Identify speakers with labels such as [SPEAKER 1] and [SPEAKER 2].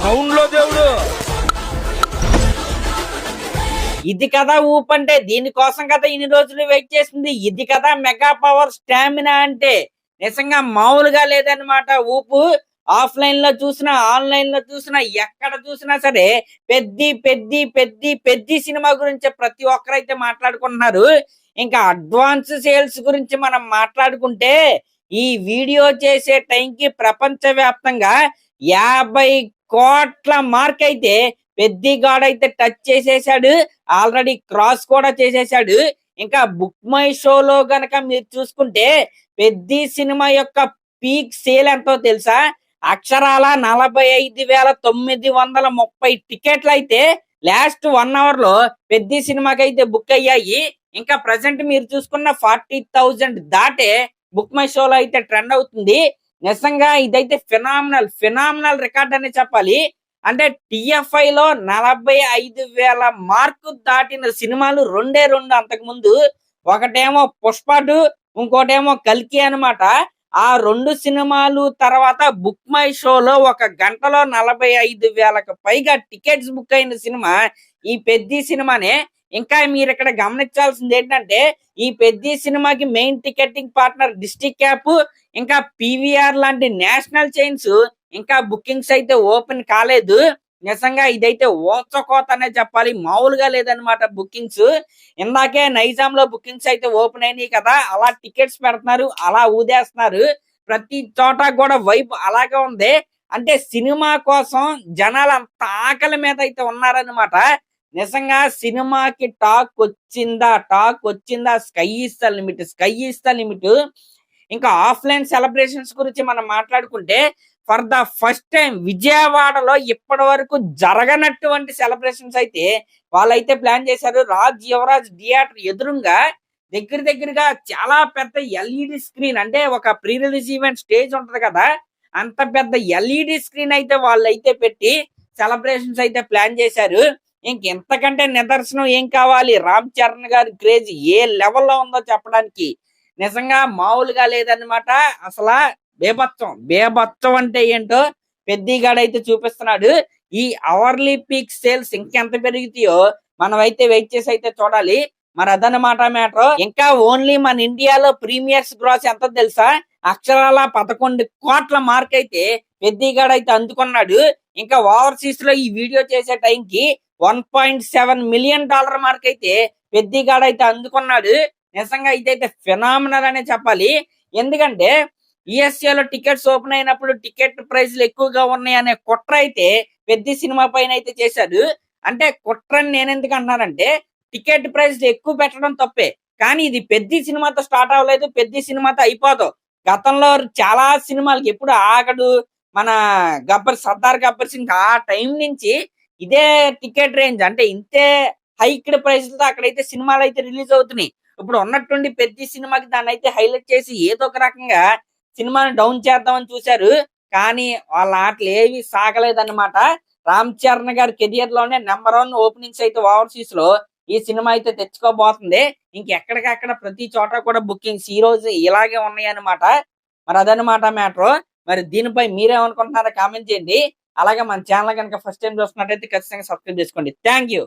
[SPEAKER 1] Sound లో దేవుడు. ఇది కదా ఊపంటే, దీనికోసం కదా ఇన్ని రోజులు వెయిట్ చేసింది. ఇది కదా మెగా పవర్ స్టామినా అంటే. నిజంగా మామూలుగా లేదన్నమాట ఊపు. ఆఫ్లైన్ లో చూసినా, ఆన్లైన్ లో చూసినా, ఎక్కడ చూసినా సరే పెద్ది పెద్ది పెద్ది పెద్ది సినిమా గురించి ప్రతి ఒక్కరైతే మాట్లాడుకుంటున్నారు. ఇంకా అడ్వాన్స్ సేల్స్ గురించి మనం మాట్లాడుకుంటే, ఈ వీడియో చేసే టైంకి ప్రపంచ వ్యాప్తంగా 50 కోట్ల మార్క్ అయితే పెద్ది గాడైతే టచ్ చేసేసాడు. ఆల్రెడీ క్రాస్ కూడా చేసేసాడు. ఇంకా బుక్ మై షోలో గనక మీరు చూసుకుంటే పెద్ది సినిమా యొక్క పీక్ సేల్ ఎంతో తెలుసా? అక్షరాల 45,930 టికెట్లు అయితే లాస్ట్ 1 అవర్ లో పెద్ది సినిమాకి అయితే బుక్ అయ్యాయి. ఇంకా ప్రజెంట్ మీరు చూసుకున్న 40,000 దాటే బుక్ మై షోలో అయితే ట్రెండ్ అవుతుంది. నిజంగా ఇదైతే ఫినామినల్ రికార్డ్ అనే చెప్పాలి. అంటే టిఎఫ్ఐ లో 45,000 మార్కు దాటిన సినిమాలు రెండే రెండు అంతకు ముందు. ఒకటేమో పుష్ప 2, ఇంకోటేమో కల్కి అనమాట. ఆ రెండు సినిమాలు తర్వాత బుక్ మై షోలో 1 గంటలో 45,000కు పైగా టికెట్స్ బుక్ అయిన సినిమా ఈ పెద్ది సినిమానే. ఇంకా మీరు ఇక్కడ గమనించాల్సింది ఏంటంటే, ఈ పెద్ది సినిమాకి main ticketing partner district cap, ఇంకా పీవీఆర్ లాంటి నేషనల్ చైన్స్ ఇంకా బుకింగ్స్ అయితే ఓపెన్ కాలేదు. నిజంగా ఇదైతే ఓచకోత అనే చెప్పాలి, మామూలుగా లేదనమాట బుకింగ్స్. ఇందాకే నైజాం లో బుకింగ్స్ అయితే ఓపెన్ అయినాయి కదా, అలా టికెట్స్ పెడుతున్నారు, అలా ఊదేస్తున్నారు. ప్రతి చోట కూడా వైబ్ అలాగే ఉంది. అంటే సినిమా కోసం జనాలు అంత ఆకలి మీద అయితే ఉన్నారనమాట. నిజంగా సినిమాకి టాక్ వచ్చిందా, స్కై ఇస్ ద లిమిట్. ఇంకా ఆఫ్లైన్ సెలబ్రేషన్స్ గురించి మనం మాట్లాడుకుంటే, ఫర్ ద ఫస్ట్ టైం విజయవాడలో ఇప్పటి వరకు జరగనటువంటి సెలబ్రేషన్స్ అయితే వాళ్ళైతే ప్లాన్ చేశారు. రాజ్ యువరాజ్ థియేటర్ ఎదురుగా దగ్గరగా చాలా పెద్ద ఎల్ఈడి స్క్రీన్, అంటే ఒక ప్రీ రిలీజ్ ఈవెంట్ స్టేజ్ ఉంటది కదా, అంత పెద్ద ఎల్ఈడి స్క్రీన్ అయితే వాళ్ళైతే పెట్టి సెలబ్రేషన్స్ అయితే ప్లాన్ చేశారు. ఇంకెంతకంటే నిదర్శనం ఏం కావాలి? రామ్ చరణ్ గారి క్రేజ్ ఏ లెవెల్లో ఉందో చెప్పడానికి. నిజంగా మామూలుగా లేదన్నమాట. అసలు బేబత్సం అంటే ఏంటో పెద్దిగాడైతే చూపిస్తున్నాడు. ఈ అవర్లీ పీక్ సేల్స్ ఇంకెంత పెరుగుతాయో మనమైతే వెయిట్ చేసి అయితే చూడాలి. మరి అదనమాట మ్యాటర్. ఇంకా ఓన్లీ మన ఇండియాలో ప్రీమియర్స్ గ్రాస్ ఎంత తెలుసా? అక్షరాల 11 కోట్ల మార్క్ అయితే పెద్దిగాడైతే అందుకున్నాడు. ఇంకా ఓవర్సీస్ లో ఈ వీడియో చేసే టైంకి $1.7 మిలియన్ మార్క్ అయితే పెద్దిగాడైతే అందుకున్నాడు. నిజంగా ఇదైతే ఫినామినల్ అనే చెప్పాలి. ఎందుకంటే యుఎస్ఏలో టికెట్స్ ఓపెన్ అయినప్పుడు టికెట్ ప్రైస్లు ఎక్కువగా ఉన్నాయి అనే కుట్ర అయితే పెద్ది సినిమా పైన అయితే చేశాడు. అంటే కుట్రని నేను ఎందుకు అంటున్నానంటే, టికెట్ ప్రైస్లు ఎక్కువ పెట్టడం తప్పే, కానీ ఇది పెద్ది సినిమాతో స్టార్ట్ అవ్వలేదు, పెద్ది సినిమాతో అయిపోతావు. గతంలో చాలా సినిమాలకి ఎప్పుడు ఆగడు మన సర్దార్ గబ్బర్ సింగ్, ఆ టైం నుంచి ఇదే టికెట్ రేంజ్, అంటే ఇంతే హైక్డ్ ప్రైస్లతో అక్కడైతే సినిమాలు అయితే రిలీజ్ అవుతున్నాయి. ఇప్పుడు ఉన్నట్టుండి పెద్ద సినిమాకి దాన్ని అయితే హైలైట్ చేసి ఏదో ఒక రకంగా సినిమాని డౌన్ చేద్దామని చూశారు. కానీ వాళ్ళ ఆటలు ఏవి సాగలేదన్నమాట. రామ్ చరణ్ గారి కెరియర్ లోనే నెంబర్ 1 ఓపెనింగ్స్ అయితే ఓవర్సీస్ లో ఈ సినిమా అయితే తెచ్చుకోబోతుంది. ఇంకెక్కడికక్కడ ప్రతి చోట కూడా బుకింగ్స్ ఈ రోజు ఇలాగే ఉన్నాయి అన్నమాట. మరి అదనమాట మ్యాటర్. మరి దీనిపై మీరేమనుకుంటున్నారో కామెంట్ చేయండి. అలాగే మన ఛానల్ కనుక ఫస్ట్ టైం చూస్తున్నట్టయితే ఖచ్చితంగా సబ్స్క్రైబ్ చేసుకోండి. Thank you.